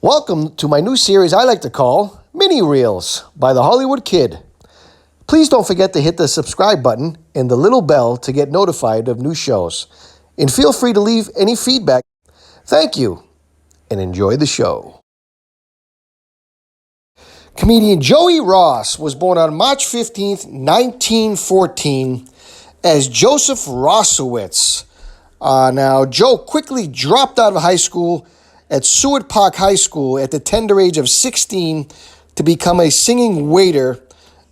Welcome to my new series I like to call Mini Reels by the Hollywood Kid. Please don't forget to hit the subscribe button and the little bell to get notified of new shows. And feel free to leave any feedback. Thank you, and enjoy the show. Comedian Joey Ross was born on March 15th, 1914 as Joseph Rossowitz. Now, Joe quickly dropped out of high school at Seward Park High School at the tender age of 16 to become a singing waiter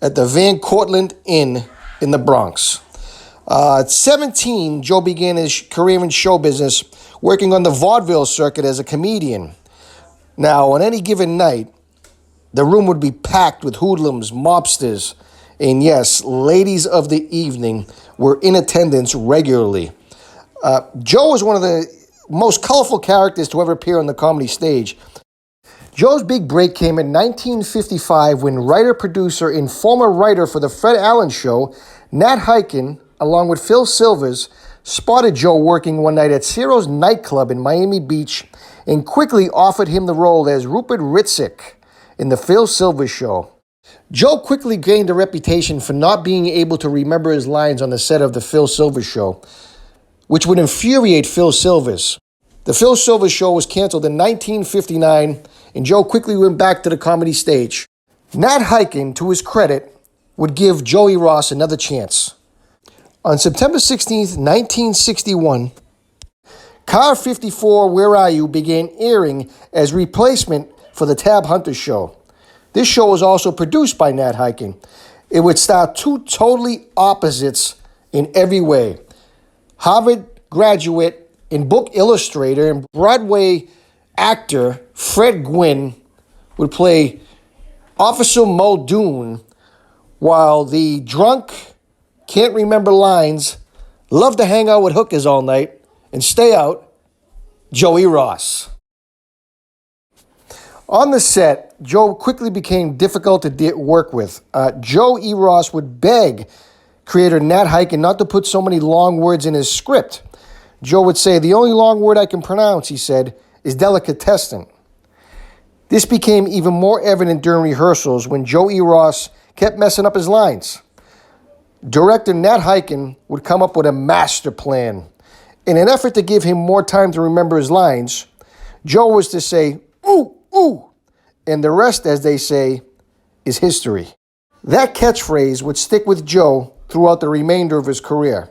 at the Van Cortlandt Inn in the Bronx. At 17, Joe began his career in show business, working on the vaudeville circuit as a comedian. Now, on any given night, the room would be packed with hoodlums, mobsters, and yes, ladies of the evening were in attendance regularly. Joe was one of the most colorful characters to ever appear on the comedy stage. Joe's big break came in 1955 when writer-producer and former writer for The Fred Allen Show, Nat Hiken, along with Phil Silvers, spotted Joe working one night at Ciro's nightclub in Miami Beach and quickly offered him the role as Rupert Ritzik in The Phil Silvers Show. Joe quickly gained a reputation for not being able to remember his lines on the set of The Phil Silvers Show, which would infuriate Phil Silvers. The Phil Silvers Show was canceled in 1959, and Joe quickly went back to the comedy stage. Nat Hiken, to his credit, would give Joey Ross another chance. On September 16th, 1961, Car 54, Where Are You? Began airing as replacement for the Tab Hunter Show. This show was also produced by Nat Hiken. It would star two totally opposites in every way. Harvard graduate and book illustrator and Broadway actor Fred Gwynne would play Officer Muldoon, while the drunk, can't remember lines, love to hang out with hookers all night and stay out, Joey Ross. On the set, Joe quickly became difficult to work with. Joe E. Ross would beg creator Nat Hiken not to put so many long words in his script. Joe would say, "The only long word I can pronounce," he said, "is delicatessen." This became even more evident during rehearsals when Joe E. Ross kept messing up his lines. Director Nat Hiken would come up with a master plan. In an effort to give him more time to remember his lines, Joe was to say, "Ooh, ooh," and the rest, as they say, is history. That catchphrase would stick with Joe throughout the remainder of his career.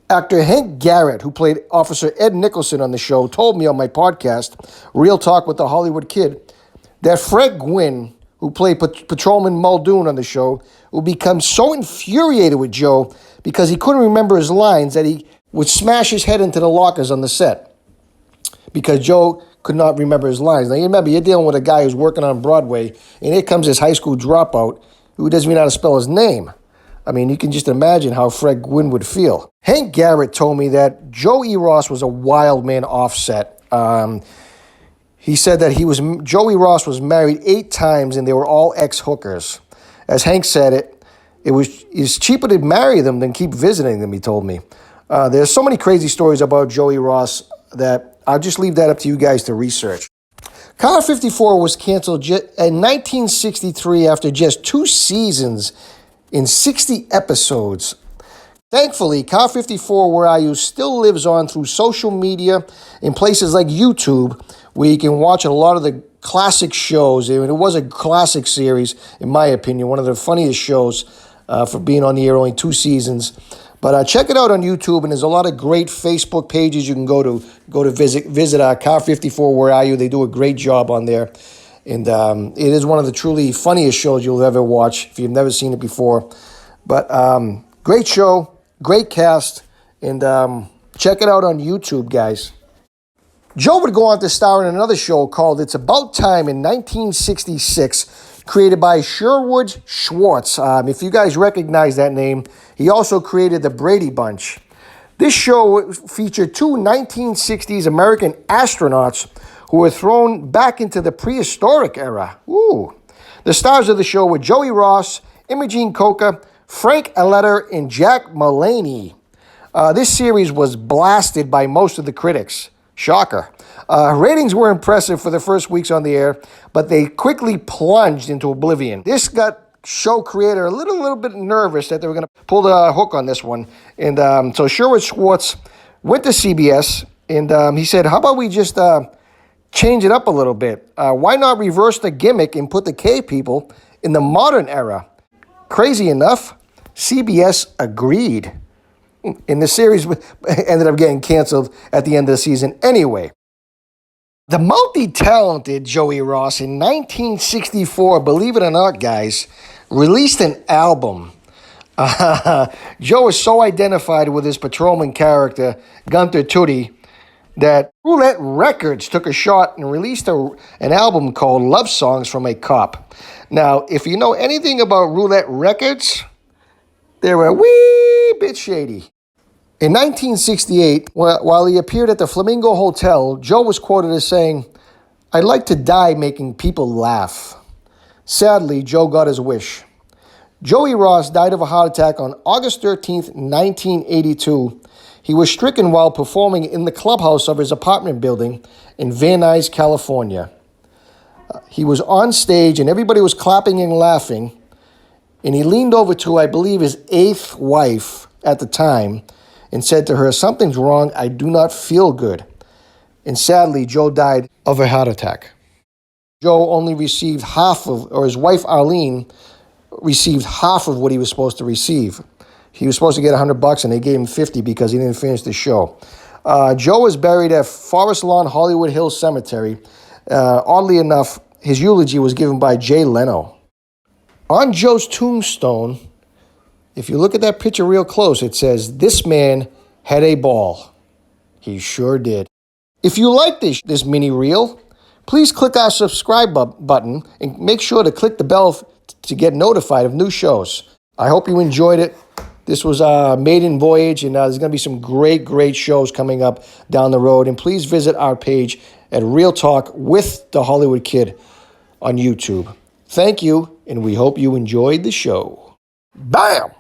Actor Hank Garrett, who played Officer Ed Nicholson on the show, told me on my podcast, Real Talk with the Hollywood Kid, that Fred Gwynne, who played Patrolman Muldoon on the show, would become so infuriated with Joe because he couldn't remember his lines that he would smash his head into the lockers on the set because Joe could not remember his lines. Now, you remember, you're dealing with a guy who's working on Broadway, and here comes this high school dropout who doesn't even know how to spell his name. I mean, you can just imagine how Fred Gwynne would feel. Hank Garrett told me that Joe E. Ross was a wild man offset. He said that Joey Ross was married 8 times and they were all ex-hookers. As Hank said it's cheaper to marry them than keep visiting them, he told me. There's so many crazy stories about Joey Ross that I'll just leave that up to you guys to research. Car 54 was canceled in 1963 after just 2 seasons in 60 episodes. Thankfully, Car 54, Where Are You? Still lives on through social media in places like YouTube, where you can watch a lot of the classic shows. It was a classic series, in my opinion, one of the funniest shows for being on the air, only 2 seasons. But check it out on YouTube, and there's a lot of great Facebook pages you can go to visit Car 54, Where Are You? They do a great job on there. And it is one of the truly funniest shows you'll ever watch if you've never seen it before. But great show, great cast, and check it out on YouTube, guys. Joe would go on to star in another show called It's About Time in 1966, created by Sherwood Schwartz. If you guys recognize that name, he also created The Brady Bunch. This show featured 2 1960s American astronauts who were thrown back into the prehistoric era. Ooh. The stars of the show were Joey Ross, Imogene Coca, Frank Aletter, and Jack Mulaney. This series was blasted by most of the critics. Shocker. Ratings were impressive for the first weeks on the air, but they quickly plunged into oblivion. This got show creator a little bit nervous that they were going to pull the hook on this one. And so Sherwood Schwartz went to CBS, and he said, how about we just change it up a little bit? Why not reverse the gimmick and put the cave people in the modern era? Crazy enough, CBS agreed. And the series ended up getting canceled at the end of the season anyway. The multi-talented Joey Ross in 1964, believe it or not, guys, released an album. Joe is so identified with his patrolman character, Gunther Toody, that Roulette Records took a shot and released an album called Love Songs from a Cop. Now, if you know anything about Roulette Records, they were a wee bit shady. In 1968, while he appeared at the Flamingo Hotel, Joe was quoted as saying, "I'd like to die making people laugh." Sadly, Joe got his wish. Joey Ross died of a heart attack on August 13th, 1982. He was stricken while performing in the clubhouse of his apartment building in Van Nuys, California. He was on stage and everybody was clapping and laughing, and he leaned over to, I believe, his 8th wife at the time and said to her, "Something's wrong, I do not feel good." And sadly, Joe died of a heart attack. Joe only received his wife Arlene received half of what he was supposed to receive. He was supposed to get $100 and they gave him 50 because he didn't finish the show. Joe was buried at Forest Lawn Hollywood Hills Cemetery. Oddly enough, his eulogy was given by Jay Leno. On Joe's tombstone, if you look at that picture real close, it says, "This man had a ball." He sure did. If you like this mini reel, please click our subscribe button and make sure to click the bell to get notified of new shows. I hope you enjoyed it. This was a maiden voyage, and there's going to be some great shows coming up down the road. And please visit our page at Real Talk with the Hollywood Kid on YouTube. Thank you, and we hope you enjoyed the show. Bam!